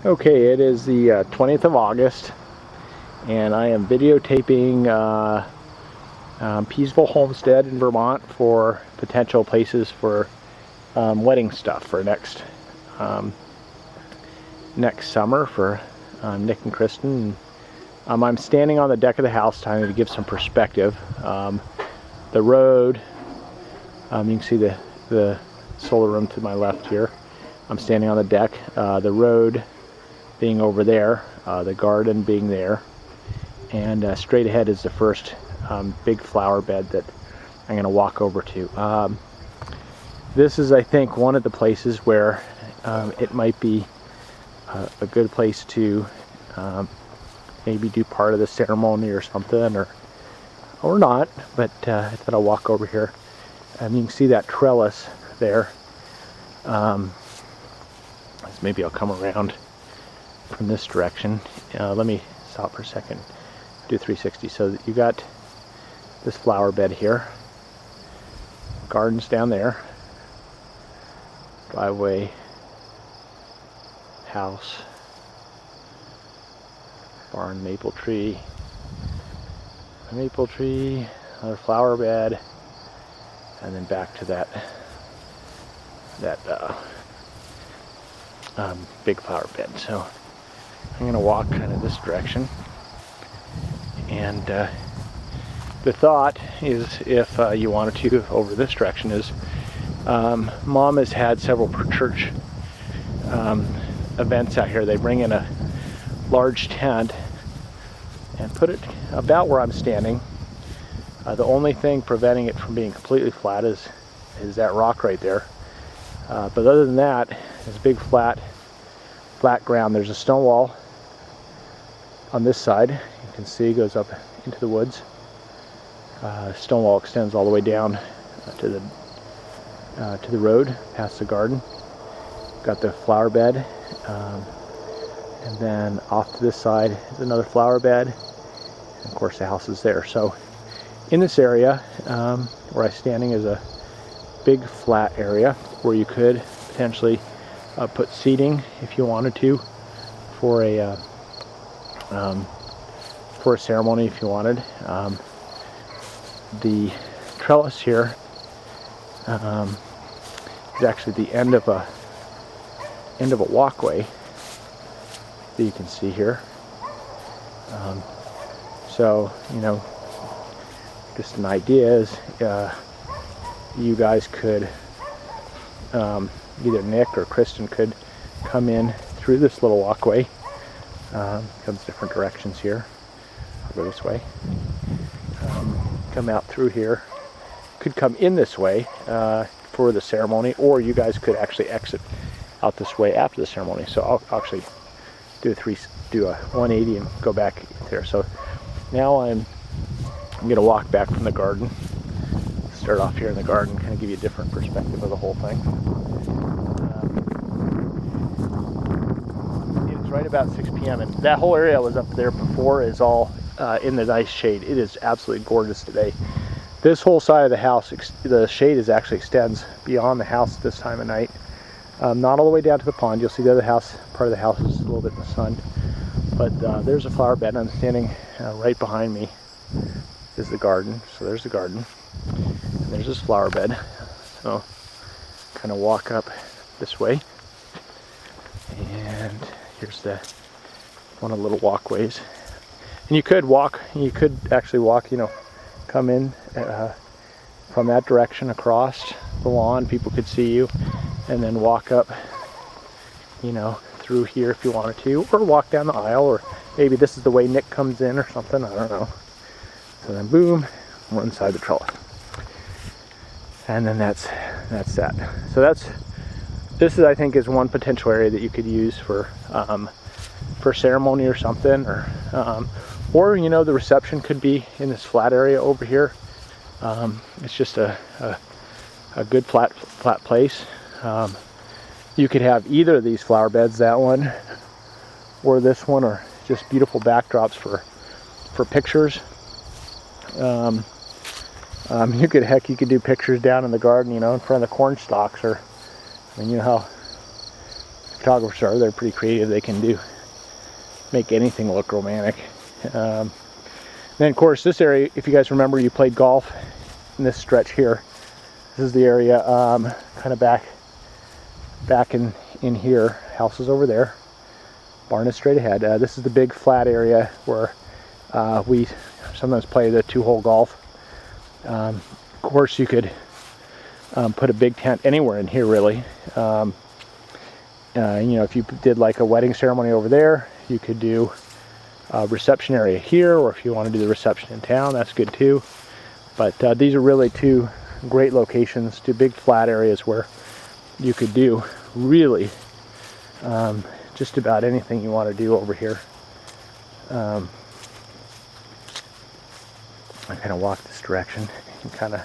Okay, it is the 20th of August, and I am videotaping Peaceville Homestead in Vermont for potential places for wedding stuff for next summer for Nick and Kristen. I'm standing on the deck of the house trying to give some perspective. The road, you can see the solar room to my left here. I'm standing on the deck. The road being over there, the garden being there, and straight ahead is the first big flower bed that I'm going to walk over to. This is, I think, one of the places where it might be a good place to maybe do part of the ceremony or something, or not, but I thought I'll walk over here. You can see that trellis there. Maybe I'll come around from this direction. Let me stop for a second, do 360. So you got this flower bed here, gardens down there, driveway, house, barn, maple tree, another flower bed, and then back to that big flower bed. So I'm going to walk kind of this direction, and the thought is, if you wanted to over this direction, is Mom has had several church events out here. They bring in a large tent and put it about where I'm standing. The only thing preventing it from being completely flat is that rock right there. But other than that, it's big flat ground. There's a stone wall on this side. You can see it goes up into the woods. Stone wall extends all the way down to the road, past the garden. Got the flower bed, and then off to this side is another flower bed, and of course the house is there. So in this area where I'm standing is a big flat area where you could potentially put seating if you wanted to for a ceremony if you wanted. The trellis here is actually the end of a walkway that you can see here. So, you know, just an idea is you guys could, either Nick or Kristen could come in through this little walkway. Comes different directions here. I'll go this way. Come out through here. Could come in this way for the ceremony, or you guys could actually exit out this way after the ceremony. So I'll actually do a 180 and go back there. So now I'm going to walk back from the garden. Start off here in the garden, kind of give you a different perspective of the whole thing. It's right about 6 p.m. and that whole area was up there before is all in the nice shade. It is absolutely gorgeous today. This whole side of the house, the shade actually extends beyond the house this time of night. Not all the way down to the pond. You'll see the other house, part of the house is a little bit in the sun. But there's a flower bed, and I'm standing right behind me is the garden. So there's the garden. And there's this flower bed. So kind of walk up this way. And here's one of the little walkways. And you could actually walk, you know, come in from that direction across the lawn. People could see you, and then walk up, you know, through here if you wanted to, or walk down the aisle, or maybe this is the way Nick comes in or something, I don't know. So then boom, we're inside the trellis. And then that's that. So this is, I think, is one potential area that you could use for ceremony or something, or you know, the reception could be in this flat area over here. It's just a good flat place. You could have either of these flower beds, that one or this one, or just beautiful backdrops for pictures. You could do pictures down in the garden, you know, in front of the corn stalks, or I mean, you know how photographers are. They're pretty creative. They can make anything look romantic. Then of course this area, if you guys remember, you played golf in this stretch here. This is the area kind of back in here. House is over there. Barn is straight ahead. This is the big flat area where we sometimes play the 2-hole golf. Of course you could put a big tent anywhere in here really. You know, if you did like a wedding ceremony over there, you could do a reception area here, or if you want to do the reception in town, that's good too. But these are really two great locations, two big flat areas where you could do really just about anything you want to do over here. I kind of walk this direction. You can kind of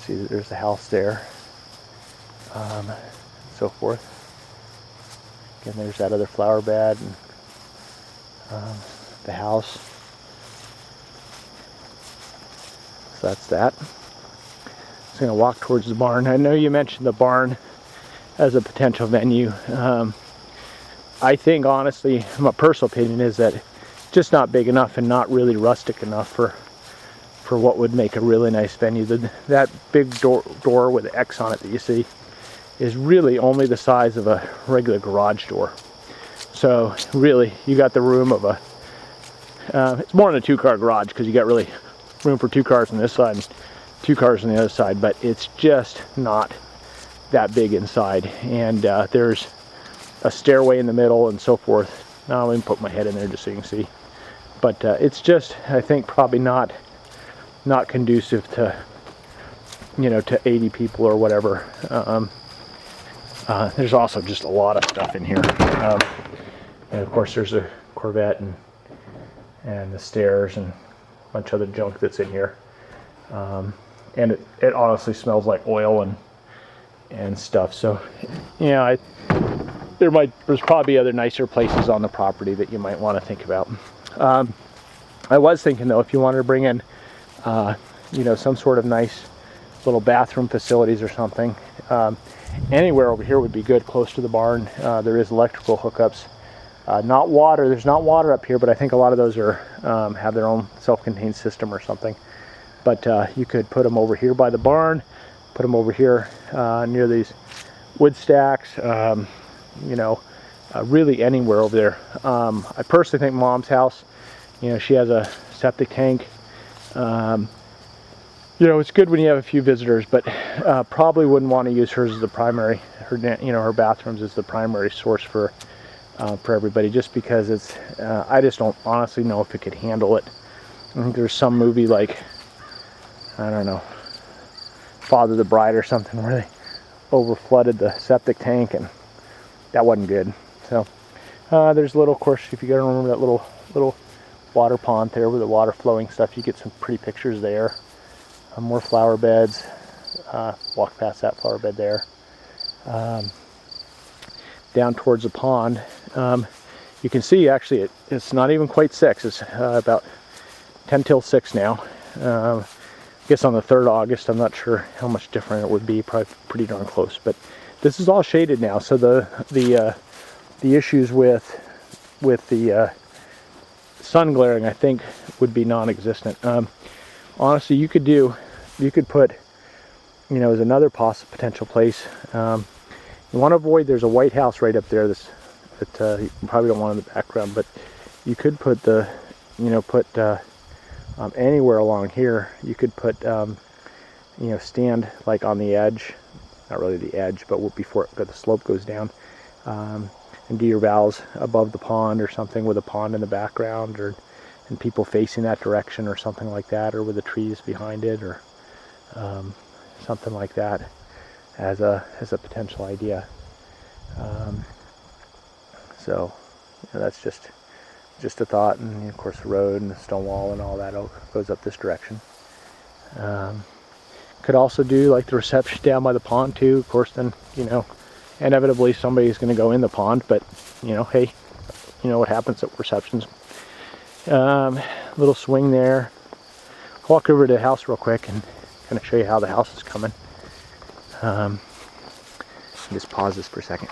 see that there's the house there, so forth. Again, there's that other flower bed and the house. So that's that. I'm going to walk towards the barn. I know you mentioned the barn as a potential venue. I think honestly, my personal opinion is that it's just not big enough and not really rustic enough for what would make a really nice venue. That big door with the X on it that you see is really only the size of a regular garage door. So really, you got the room of it's more than a 2-car garage, because you got really room for 2 cars on this side and 2 cars on the other side, but it's just not that big inside. And there's a stairway in the middle and so forth. Now I'll even put my head in there just so you can see. But it's just, I think, probably not conducive to, you know, to 80 people or whatever. There's also just a lot of stuff in here. And of course there's a Corvette and the stairs and a bunch of other junk that's in here. And it honestly smells like oil and stuff. So, yeah, there's probably other nicer places on the property that you might want to think about. I was thinking though, if you wanted to bring in, you know, some sort of nice little bathroom facilities or something, anywhere over here would be good, close to the barn. There is electrical hookups. Not water. There's not water up here, but I think a lot of those are have their own self-contained system or something. But you could put them over here by the barn, put them over here near these wood stacks. You know, really anywhere over there. I personally think Mom's house, you know, she has a septic tank. You know, it's good when you have a few visitors, but probably wouldn't want to use hers as the primary. Her bathrooms is the primary source for everybody, just because it's. I just don't honestly know if it could handle it. I think there's some movie like, I don't know, Father the Bride or something, where they over flooded the septic tank, and that wasn't good. So there's a little, of course, if you gotta remember that little water pond there with the water flowing stuff, you get some pretty pictures there. More flower beds. Walk past that flower bed there. Down towards the pond, you can see actually it's not even quite 6. It's about 10 till 6 now. I guess on the 3rd of August, I'm not sure how much different it would be. Probably pretty darn close. But this is all shaded now, so the issues with the sun glaring, I think, would be non-existent. Honestly, you could put, you know, as another potential place. You want to avoid, there's a White House right up there that you probably don't want in the background, but you could put anywhere along here. You could put, you know, stand like on the edge, not really the edge, but before the slope goes down, and do your vows above the pond or something, with a pond in the background, and people facing that direction or something like that, or with the trees behind it, or something like that as a potential idea. So, you know, that's just a thought. And of course the road and the stone wall and all that goes up this direction. Could also do like the reception down by the pond too. Of course, then, you know, inevitably somebody's going to go in the pond, but, you know, hey, you know what happens at receptions. Little swing there. Walk over to the house real quick and kind of show you how the house is coming. Just pause this for a second.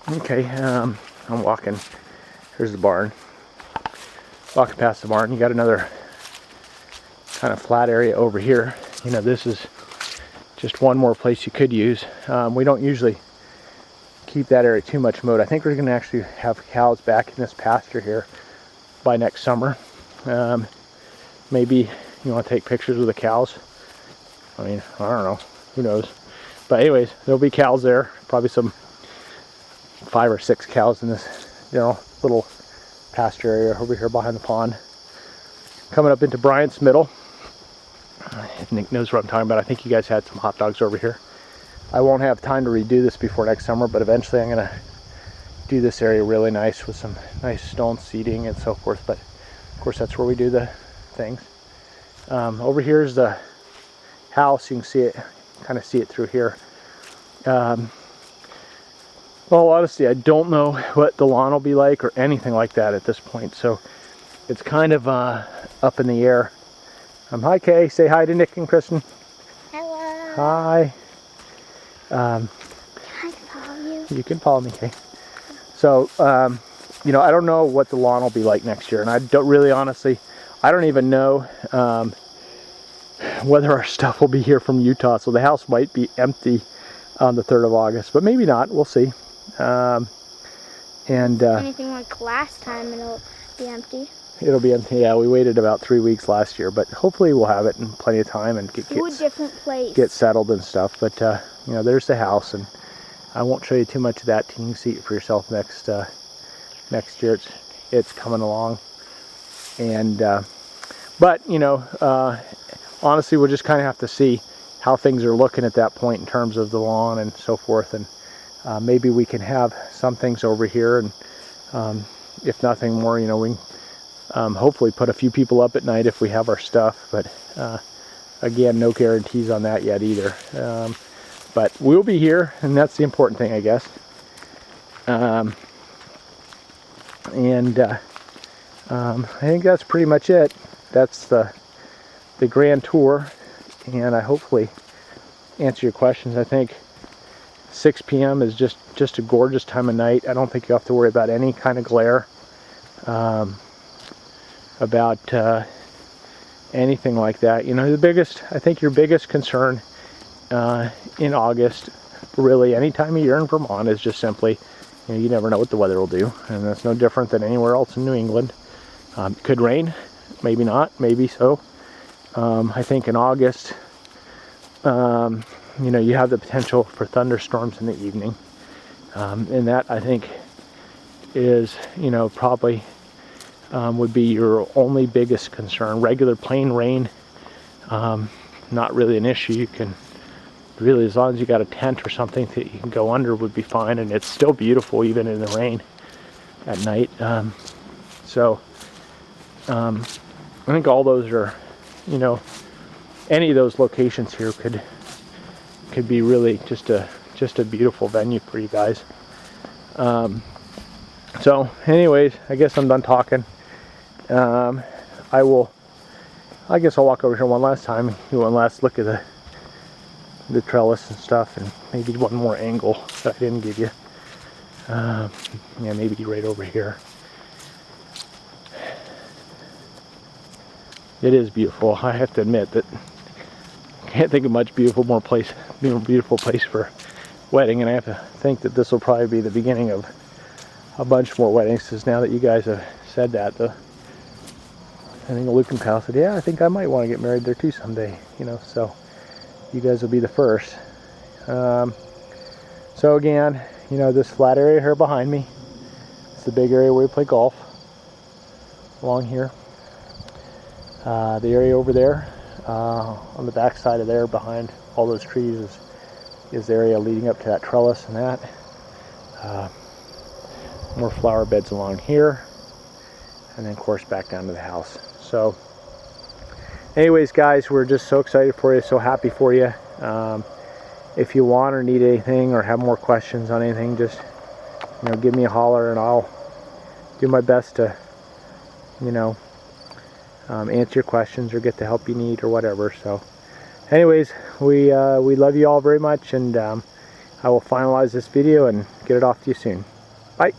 Okay, I'm walking. Here's the barn. Walking past the barn, you got another kind of flat area over here. You know, this is just one more place you could use. We don't usually keep that area too much mowed. I think we're going to actually have cows back in this pasture here by next summer. Maybe you want to take pictures of the cows. I mean, I don't know. Who knows? But anyways, there'll be cows there. Probably some 5 or 6 cows in this, you know, little pasture area over here behind the pond. Coming up into Bryant's Middle. Nick knows what I'm talking about. I think you guys had some hot dogs over here. I won't have time to redo this before next summer, but eventually I'm going to do this area really nice with some nice stone seating and so forth. But of course, that's where we do the things. Over here is the house. You can see it, kind of see it through here. Well, honestly, I don't know what the lawn will be like or anything like that at this point, so it's kind of up in the air. Hi, Kay. Say hi to Nick and Kristen. Hello. Hi. Can I follow you? You can follow me, Kay. So, you know, I don't know what the lawn will be like next year, and I don't really, honestly, I don't even know whether our stuff will be here from Utah, so the house might be empty on the 3rd of August, but maybe not. We'll see. Anything like last time, it'll be empty. It'll be empty. Yeah, we waited about 3 weeks last year, but hopefully we'll have it in plenty of time and to a different place. Get settled and stuff. But you know, there's the house, and I won't show you too much of that. You can see it for yourself next year. It's coming along, and but you know, honestly, we'll just kind of have to see how things are looking at that point in terms of the lawn and so forth, and maybe we can have some things over here, and if nothing more, you know, we can hopefully put a few people up at night if we have our stuff, but again, no guarantees on that yet either. But we'll be here, and that's the important thing, I guess. I think that's pretty much it. That's the grand tour, and I hopefully answer your questions. I think 6 p.m. is just a gorgeous time of night. I don't think you have to worry about any kind of glare, about anything like that. You know, I think your biggest concern in August, really any time of year in Vermont, is just simply, you know, you never know what the weather will do, and that's no different than anywhere else in New England. It could rain, maybe not, maybe so. I think in August, you know, you have the potential for thunderstorms in the evening, and that, I think, is, you know, probably would be your only biggest concern. Regular plain rain, not really an issue. You can really, as long as you got a tent or something that you can go under, would be fine, and it's still beautiful even in the rain at night. I think all those are, you know, any of those locations here could be really just a beautiful venue for you guys. So anyways, I guess I'm done talking. I guess I'll walk over here one last time, do one last look at the trellis and stuff, and maybe one more angle that I didn't give you. Yeah, maybe right over here. It is beautiful. I have to admit that I can't think of much more beautiful place for wedding, and I have to think that this will probably be the beginning of a bunch more weddings, because now that you guys have said that, I think Luke and Kyle said, yeah, I think I might want to get married there too someday, you know, so you guys will be the first. So again, you know, this flat area here behind me, it's the big area where we play golf, along here. The area over there, on the back side of there, behind all those trees, is the area leading up to that trellis and that. More flower beds along here, and then of course back down to the house. So anyways, guys, we're just so excited for you, so happy for you. If you want or need anything or have more questions on anything, just, you know, give me a holler, and I'll do my best to, you know, answer your questions or get the help you need or whatever. So anyways, we love you all very much, and I will finalize this video and get it off to you soon. Bye.